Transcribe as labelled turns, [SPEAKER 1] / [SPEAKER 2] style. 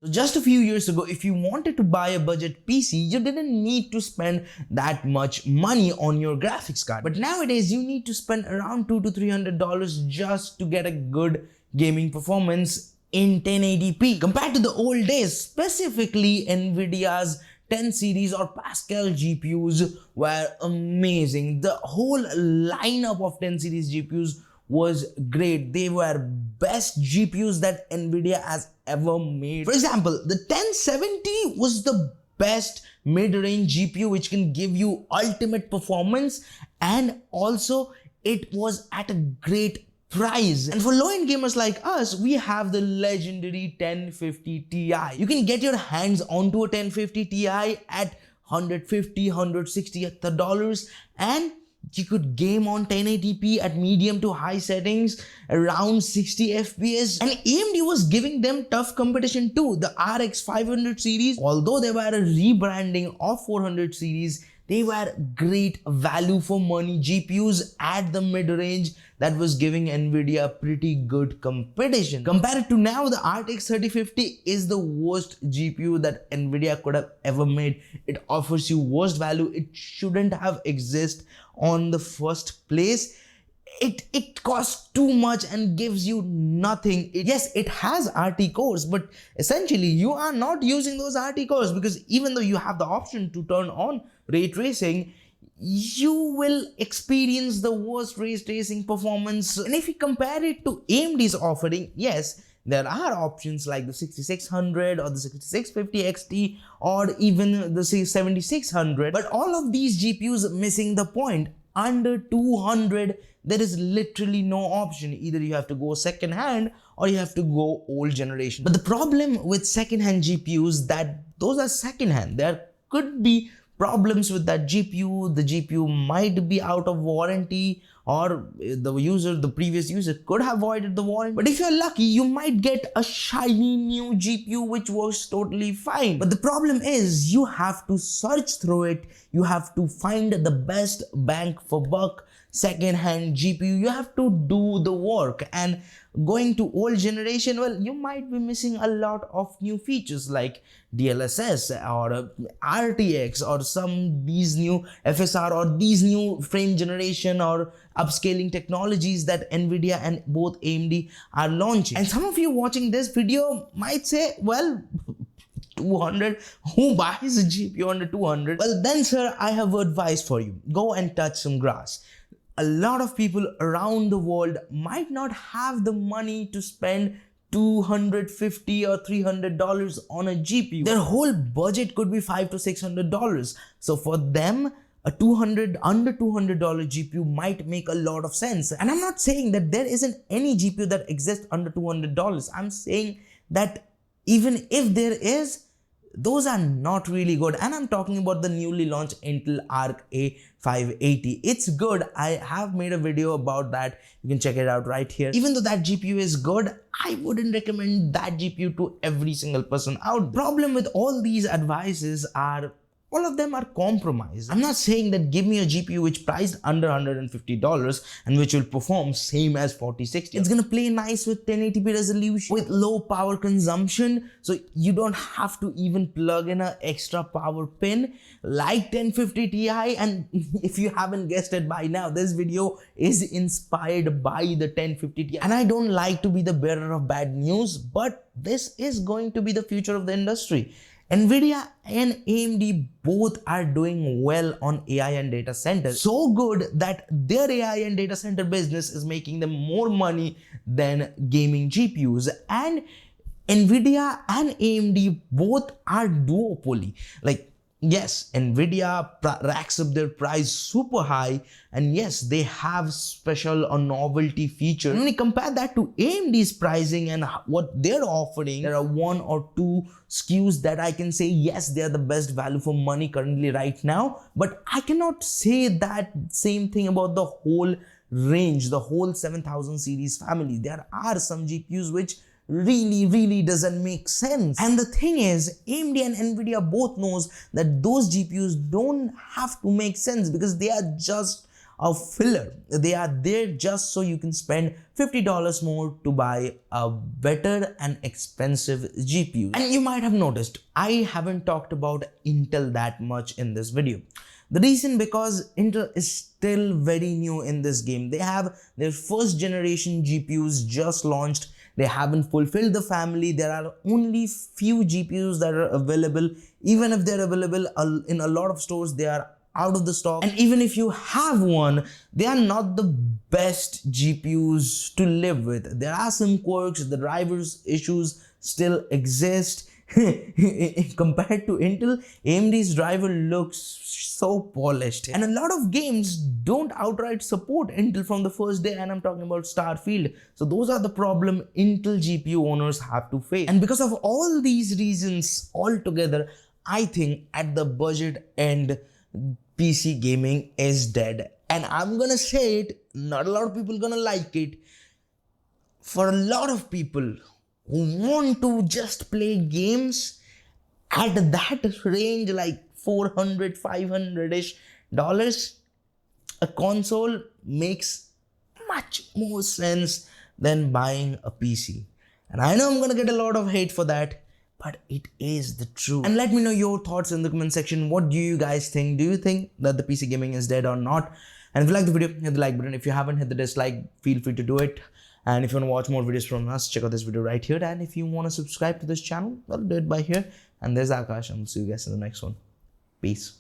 [SPEAKER 1] So just a few years ago, if you wanted to buy a budget PC, you didn't need to spend that much money on your graphics card. But nowadays, you need to spend around $200 to $300 just to get a good gaming performance in 1080p. Compared to the old days, specifically Nvidia's 10 series or Pascal GPUs were amazing. The whole lineup of 10 series GPUs was great. They were best GPUs that Nvidia has ever made. For example, the 1070 was the best mid-range GPU which can give you ultimate performance, and also it was at a great price. And for low-end gamers like us, we have the legendary 1050 Ti. You can get your hands onto a 1050 Ti at $150, $160 and you could game on 1080p at medium to high settings around 60 FPS. And AMD was giving them tough competition too. The RX 500 series, although they were a rebranding of 400 series, they were great value for money GPUs at the mid-range that was giving Nvidia pretty good competition. Compared to now, the RTX 3050 is the worst GPU that Nvidia could have ever made. It offers you worst value. It shouldn't have existed on the first place. It costs too much and gives you nothing. Yes, it has RT cores, but essentially you are not using those RT cores, because even though you have the option to turn on ray tracing, you will experience the worst ray tracing performance. And if you compare it to AMD's offering, yes, there are options like the 6600 or the 6650 XT or even the 7600, but all of these GPUs missing the point. Under 200, there is literally no option. Either you have to go second hand or you have to go old generation. But the problem with second hand GPUs that those are second hand. There could be problems with that GPU. The GPU might be out of warranty, or the previous user could have voided the warranty. But if you're lucky, you might get a shiny new GPU which works totally fine. But the problem is you have to search through it. You have to find the best bang for buck second-hand GPU. You have to do the work. And going to old generation, well, you might be missing a lot of new features like DLSS or RTX or these new FSR or these new frame generation or upscaling technologies that Nvidia and both AMD are launching. And some of you watching this video might say, well, 200, who buys a GPU under 200? Well then, sir, I have advice for you. Go and touch some grass. A lot of people around the world might not have the money to spend $250 or $300 on a GPU. Their whole budget could be $500 to $600. So for them, a under $200 GPU might make a lot of sense. And I'm not saying that there isn't any GPU that exists under $200. I'm saying that even if there is, those are not really good. And I'm talking about the newly launched Intel Arc A580. It's good. I have made a video about that. You can check it out right here. Even though that GPU is good, I wouldn't recommend that GPU to every single person out there. Problem with all these advices are all of them are compromised. I'm not saying that give me a GPU which priced under $150 and which will perform same as 4060. It's gonna play nice with 1080p resolution with low power consumption, so you don't have to even plug in an extra power pin like 1050 Ti. And if you haven't guessed it by now, this video is inspired by the 1050 Ti. And I don't like to be the bearer of bad news, but this is going to be the future of the industry. Nvidia and AMD both are doing well on AI and data centers. So good that their AI and data center business is making them more money than gaming GPUs. And Nvidia and AMD both are duopoly. Like, yes, Nvidia racks up their price super high, and yes, they have special or novelty features. And when you compare that to AMD's pricing and what they're offering, there are one or two SKUs that I can say, yes, they're the best value for money currently right now. But I cannot say that same thing about the whole range, the whole 7000 series family. There are some GPUs which really doesn't make sense. And the thing is, AMD and Nvidia both knows that those GPUs don't have to make sense because they are just a filler. They are there just so you can spend $50 more to buy a better and expensive GPU. And you might have noticed, I haven't talked about Intel that much in this video. The reason because Intel is still very new in this game. They have their first generation GPUs just launched. They haven't fulfilled the family. There are only few GPUs that are available. Even if they're available in a lot of stores, they are out of the stock. And even if you have one, they are not the best GPUs to live with. There are some quirks, the drivers issues still exist. Compared to Intel, AMD's driver looks so polished. And a lot of games don't outright support Intel from the first day, and I'm talking about Starfield. So those are the problem Intel GPU owners have to face. And because of all these reasons altogether, I think at the budget end, PC gaming is dead. And I'm gonna say it, not a lot of people gonna like it. For a lot of people who want to just play games at that range, like 400, 500-ish dollars, a console makes much more sense than buying a PC. And I know I'm gonna get a lot of hate for that, but it is the truth. And let me know your thoughts in the comment section. What do you guys think? Do you think that the PC gaming is dead or not? And if you like the video, hit the like button. If you haven't hit the dislike, feel free to do it. And if you want to watch more videos from us, check out this video right here. And if you want to subscribe to this channel, well, do it by here. And there's Akash, and we'll see you guys in the next one. Peace.